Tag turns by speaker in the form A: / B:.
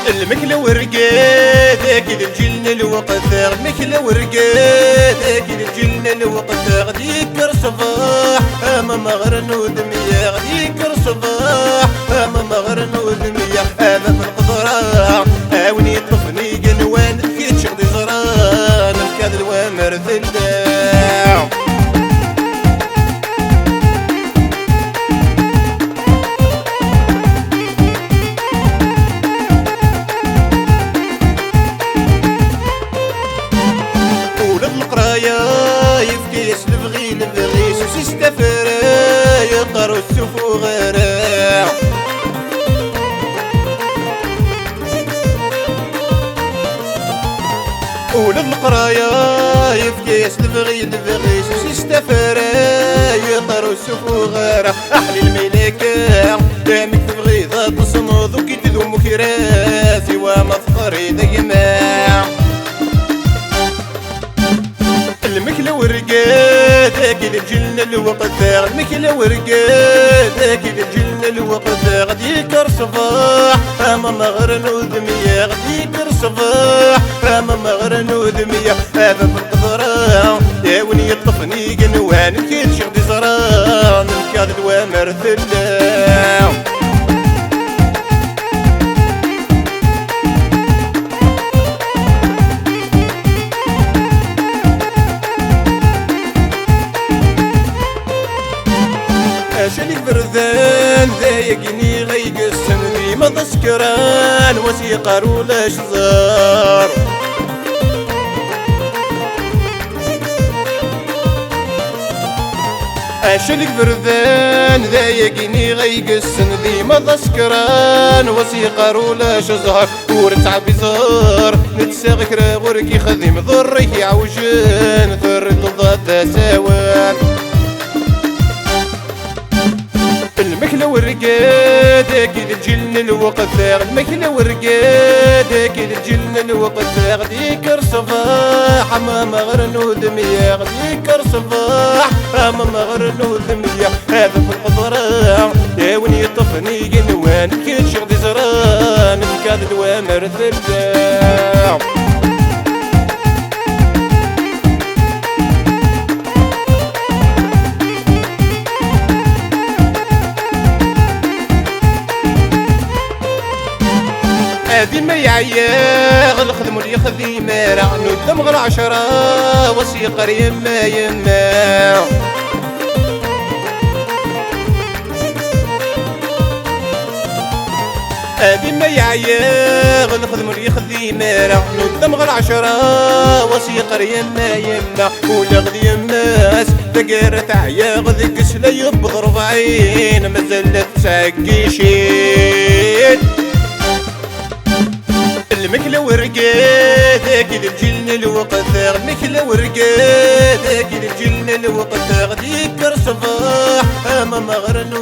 A: المكلة ورقات أكيد الجلنا الوقت المكلة ورقات أكيد الجلنا الوقت غديك صباح أما مغرن ودمية غديك صباح أما مغرن ودمية أما في القدرة أوني طفني قنوان كي تشغدي زران الكاد الوامر ثلاع يفكيس نبغي سوسي ستفرا يقرو السفو غراع وللقرايا يفكيس نبغي سوسي ستفرا يقرو السفو غراع أحلي الميلكة دامك تبغي ذا تصنض وكي تذوم كراسي ومفخري ديما المكلة ورقات أكيد الجلنا الوقت المكلة ورقات أكيد الجلنا الوقت غديك صباح أما مغرن ودمية غديك صباح أما مغرن ودمية هذا في القدرة يا وني الطفني قنوان كي تشغدي زران الكاد الوامر ثلاع شالي بردان ذايقني غيقسم ديما تسكران وسيقار ولا شزار شالي بردان ذايقني غيقسم ديما تسكران وسيقار ولا شزار ورتع بزار نتساغ كرا غوركي خذيم ضرك يعوجان ثرت ضد سوان المكلة ورقات أكيد الجلنا الوقت المكلة ورقات أكيد الجلنا الوقت غديك صباح أما مغرن ودمية غديك صباح أما مغرن ودمية هذا في القدرة يا وني طفني قنوان كي تشغدي زران الكاد الوامر ثلاع هذي ما يعياغ الخدم اللي يخذي مارع ندم غير 10 وسيقر يما هذي ما يعياغ الخدم اللي يخذي مارع ندم غير 10 وسيقر يما ولا غدي يماس دقير تعياغ ذيك سلي بضرب عين مازالت تعقيشين المكلة ورقات أكيد الجلنا الوقت المكلة ورقات أكيد الجلنا الوقت غديك صباح أما مغرن